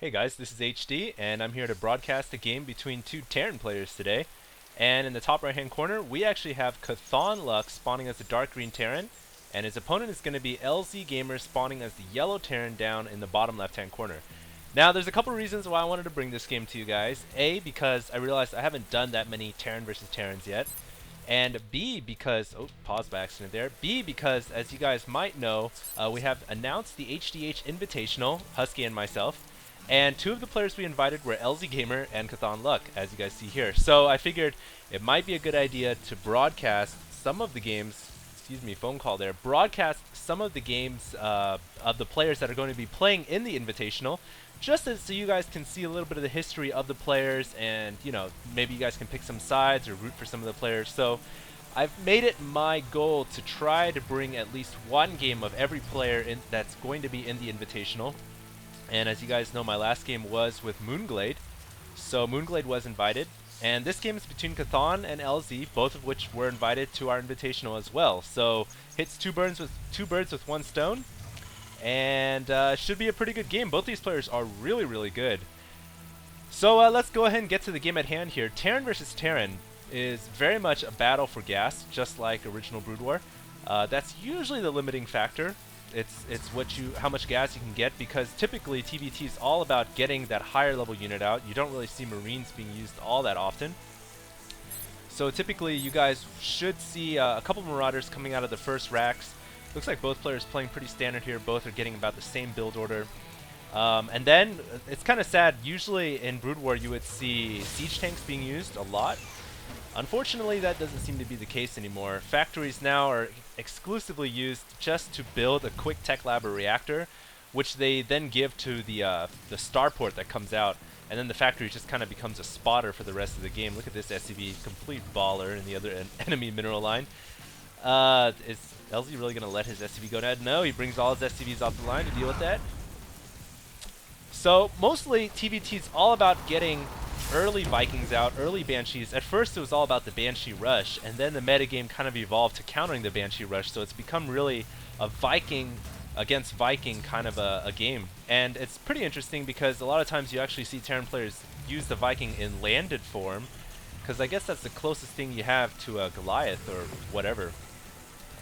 Hey guys, this is HD, and I'm here to broadcast a game between two Terran players today. And in the top right hand corner, we actually have CauthonLuck spawning as the dark green Terran, and his opponent is going to be LzGamer spawning as the yellow Terran down in the bottom left hand corner. Now, there's a couple reasons why I wanted to bring this game to you guys. A, because I realized I haven't done that many Terran versus Terrans yet. And B, because, oh, pause by accident there. B, because as you guys might know, we have announced the HDH Invitational, Husky and myself. And two of the players we invited were LzGamer and CauthonLuck, as you guys see here. So I figured it might be a good idea to broadcast some of the games, excuse me, phone call there, broadcast some of the games of the players that are going to be playing in the Invitational, just so you guys can see a little bit of the history of the players and, you know, maybe you guys can pick some sides or root for some of the players. So I've made it my goal to try to bring at least one game of every player that's going to be in the Invitational. And as you guys know, my last game was with Moonglade, so Moonglade was invited. And this game is between Chthon and LZ, both of which were invited to our Invitational as well. So hits two birds with one stone, and should be a pretty good game. Both these players are really, really good. So let's go ahead and get to the game at hand here. Terran versus Terran is very much a battle for gas, just like original Brood War. That's usually the limiting factor. It's how much gas you can get, because typically TVT is all about getting that higher level unit out. You don't really see Marines being used all that often. So typically you guys should see a couple Marauders coming out of the first racks. Looks like both players playing pretty standard here. Both are getting about the same build order. And then it's kind of sad. Usually in Brood War you would see siege tanks being used a lot. Unfortunately, that doesn't seem to be the case anymore. Factories now are exclusively used just to build a quick tech lab or reactor, which they then give to the starport that comes out, and then the factory just kind of becomes a spotter for the rest of the game. Look at this SCV, complete baller in the other enemy mineral line. Is LZ really going to let his SCV go dead? No, he brings all his SCVs off the line to deal with that. So mostly TVT is all about getting early Vikings out, early Banshees. At first it was all about the Banshee rush, and then the metagame kind of evolved to countering the Banshee rush, so it's become really a Viking against Viking kind of a game. And it's pretty interesting because a lot of times you actually see Terran players use the Viking in landed form, because I guess that's the closest thing you have to a Goliath or whatever.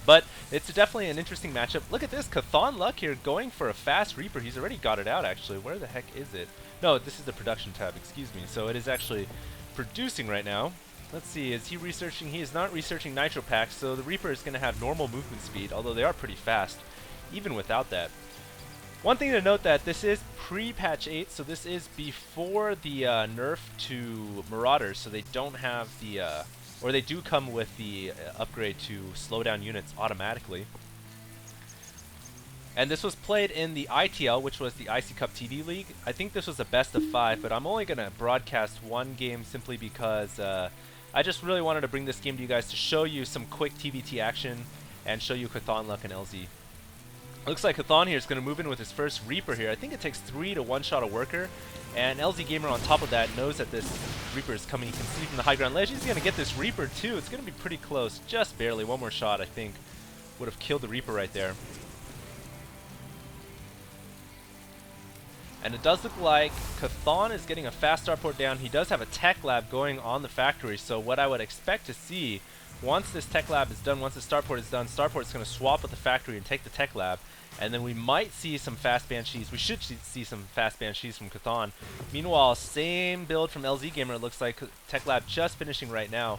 But it's definitely an interesting matchup. Look at this, CauthonLuck here going for a fast Reaper. He's already got it out, actually. Where the heck is it? No, this is the production tab, excuse me. So it is actually producing right now. Let's see, is he researching? He is not researching Nitro Packs, so the Reaper is going to have normal movement speed, although they are pretty fast, even without that. One thing to note that this is pre-patch 8, so this is before the nerf to Marauders, so they don't have the... or they do come with the upgrade to slow down units automatically. And this was played in the ITL, which was the IC Cup TV League. I think this was a best of 5, but I'm only going to broadcast one game simply because I just really wanted to bring this game to you guys to show you some quick TVT action and show you CauthonLuck and LZ. Looks like Chthon here is going to move in with his first Reaper here. I think it takes 3 to one-shot a worker. And LzGamer on top of that knows that this Reaper is coming. You can see from the high ground ledge, he's going to get this Reaper too. It's going to be pretty close, just barely. One more shot, I think, would have killed the Reaper right there. And it does look like Chthon is getting a fast starport down. He does have a tech lab going on the factory, so what I would expect to see once this tech lab is done, once the starport is done, starport's going to swap with the factory and take the tech lab, and then we might see some fast Banshees. We should see some fast Banshees from Chthon. Meanwhile, same build from LzGamer. It looks like tech lab just finishing right now.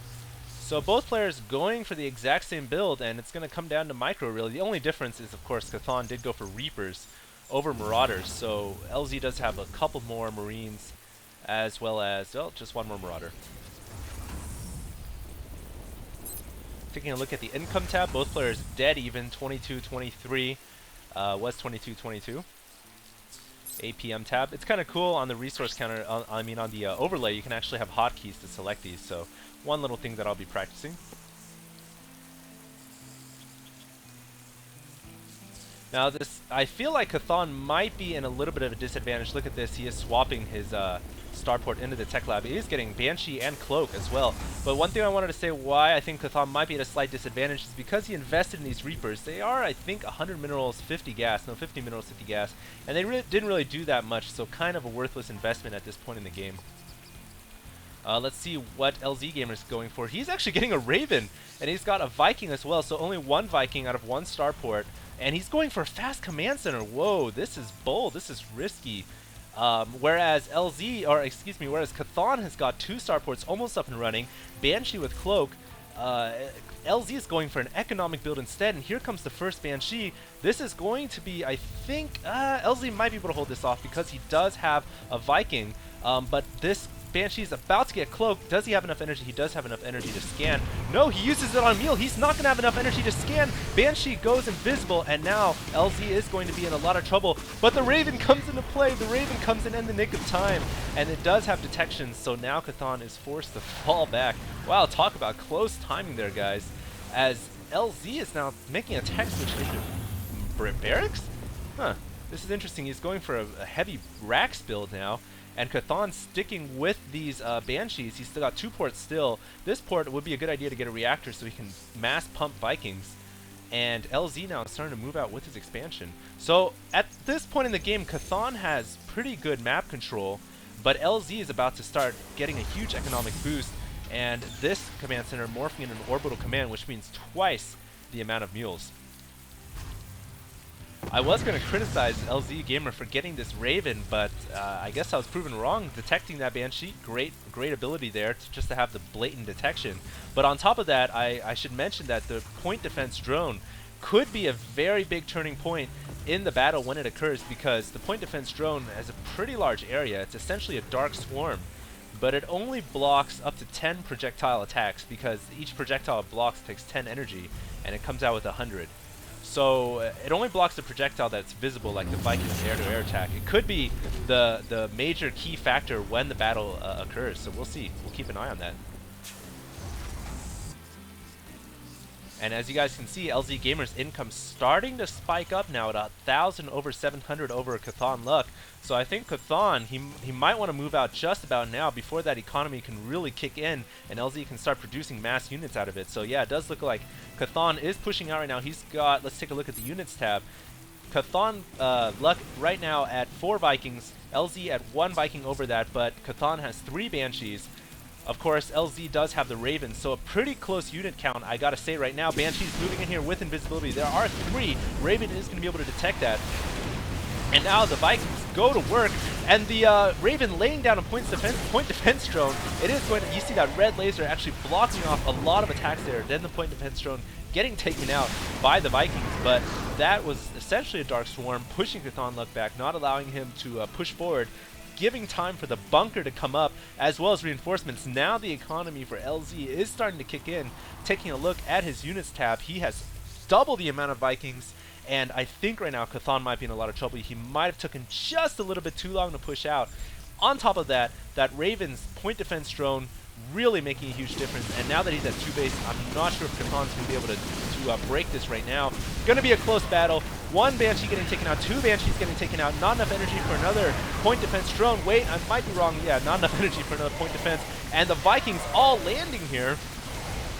So both players going for the exact same build, and it's going to come down to micro really. The only difference is, of course, Chthon did go for Reapers over Marauders, so LZ does have a couple more Marines as well as, well, just one more Marauder. Taking a look at the income tab, both players dead even, 22-23, was 22-22. APM tab, it's kind of cool on the resource counter, on the overlay, you can actually have hotkeys to select these, so one little thing that I'll be practicing. Now this I feel like Chthon might be in a little bit of a disadvantage. Look at this. He is swapping his starport into the tech lab. He is getting Banshee and Cloak as well. But one thing I wanted to say why I think Chthon might be at a slight disadvantage is because he invested in these Reapers. They are, I think, 100 minerals, 50 gas. No, 50 minerals, 50 gas. And they didn't really do that much, so kind of a worthless investment at this point in the game. Let's see what LzGamer is going for. He's actually getting a Raven, and he's got a Viking as well, so only one Viking out of one starport. And he's going for a fast command center. Whoa, this is bold. This is risky. Whereas whereas Chthon has got two starports almost up and running. Banshee with Cloak. LZ is going for an economic build instead, and here comes the first Banshee. This is going to be, I think, LZ might be able to hold this off because he does have a Viking, but this Banshee's about to get Cloaked. Does he have enough energy? He does have enough energy to scan. No, he uses it on Meal. He's not going to have enough energy to scan. Banshee goes invisible, and now LZ is going to be in a lot of trouble. But the Raven comes into play. The Raven comes in the nick of time, and it does have detection, so now Chthon is forced to fall back. Wow, talk about close timing there, guys. As LZ is now making a tech switch into barracks? Huh. This is interesting. He's going for a heavy Rax build now. And Chthon sticking with these Banshees. He's still got two ports still. This port would be a good idea to get a reactor so he can mass pump Vikings. And LZ now is starting to move out with his expansion. So at this point in the game, Chthon has pretty good map control, but LZ is about to start getting a huge economic boost. And this command center morphing into an orbital command, which means twice the amount of mules. I was going to criticize LzGamer for getting this Raven, but I guess I was proven wrong. Detecting that Banshee, great ability there just to have the blatant detection. But on top of that, I should mention that the point defense drone could be a very big turning point in the battle when it occurs, because the point defense drone has a pretty large area. It's essentially a dark swarm, but it only blocks up to 10 projectile attacks, because each projectile it blocks takes 10 energy, and it comes out with 100. So it only blocks the projectile that's visible, like the Viking's air-to-air attack. It could be the major key factor when the battle occurs, so we'll see. We'll keep an eye on that. And as you guys can see, LzGamer's income starting to spike up now at 1,000 over 700 over CauthonLuck. So I think Chthon, he might want to move out just about now before that economy can really kick in and LZ can start producing mass units out of it. So yeah, it does look like Chthon is pushing out right now. He's got, let's take a look at the units tab. CauthonLuck right now at 4 Vikings, LZ at 1 Viking over that, but Chthon has 3 Banshees. Of course, LZ does have the Raven, so a pretty close unit count, I gotta say right now. Banshee's moving in here with invisibility. There are 3. Raven is going to be able to detect that. And now the Vikings go to work, and the Raven laying down a point defense drone. It is going to, you see that red laser actually blocking off a lot of attacks there. Then the point defense drone getting taken out by the Vikings, but that was essentially a dark swarm pushing CauthonLuck back, not allowing him to push forward, giving time for the bunker to come up, as well as reinforcements. Now the economy for LZ is starting to kick in. Taking a look at his units tab, he has double the amount of Vikings, and I think right now Chthon might be in a lot of trouble. He might have taken just a little bit too long to push out. On top of that, that Raven's point defense drone really making a huge difference, and now that he's at 2 base, I'm not sure if Chthon's going to be able to break this right now. Going to be a close battle. 1 Banshee getting taken out, 2 Banshees getting taken out, not enough energy for another point defense drone. Wait, I might be wrong. Yeah, not enough energy for another point defense. And the Vikings all landing here.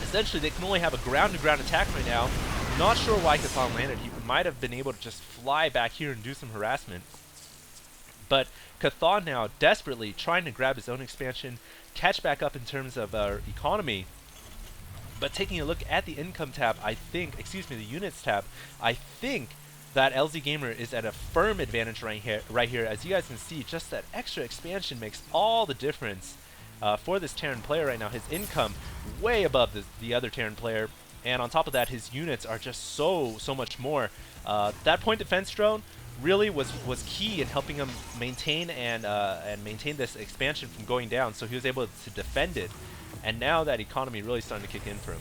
Essentially, they can only have a ground-to-ground attack right now. Not sure why Chthon landed. He might have been able to just fly back here and do some harassment. But Chthon now desperately trying to grab his own expansion, catch back up in terms of economy. But taking a look at the income tab, the units tab, I think that LzGamer is at a firm advantage right here. As you guys can see, just that extra expansion makes all the difference for this Terran player right now. His income way above the other Terran player, and on top of that, his units are just so much more. That point defense drone really was key in helping him maintain and maintain this expansion from going down, so he was able to defend it. And now that economy really starting to kick in for him.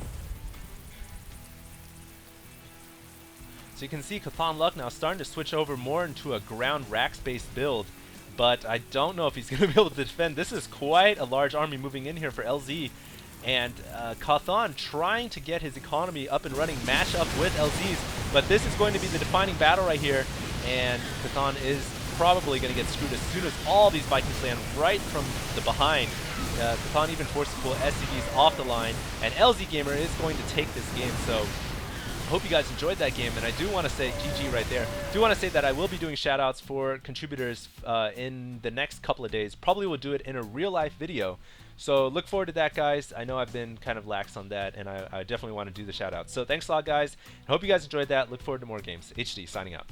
So you can see CauthonLuck now starting to switch over more into a ground Rax-based build, but I don't know if he's going to be able to defend. This is quite a large army moving in here for LZ, and Chthon trying to get his economy up and running, match up with LZ's, but this is going to be the defining battle right here. and Chthon is probably going to get screwed as soon as all these Vikings land right from the behind. Chthon even forced to pull SCVs off the line, and LzGamer is going to take this game. So I hope you guys enjoyed that game, and I do want to say GG right there. Do want to say that I will be doing shoutouts for contributors in the next couple of days. Probably will do it in a real-life video. So look forward to that, guys. I know I've been kind of lax on that, and I definitely want to do the shoutouts. So thanks a lot, guys. I hope you guys enjoyed that. Look forward to more games. HD signing out.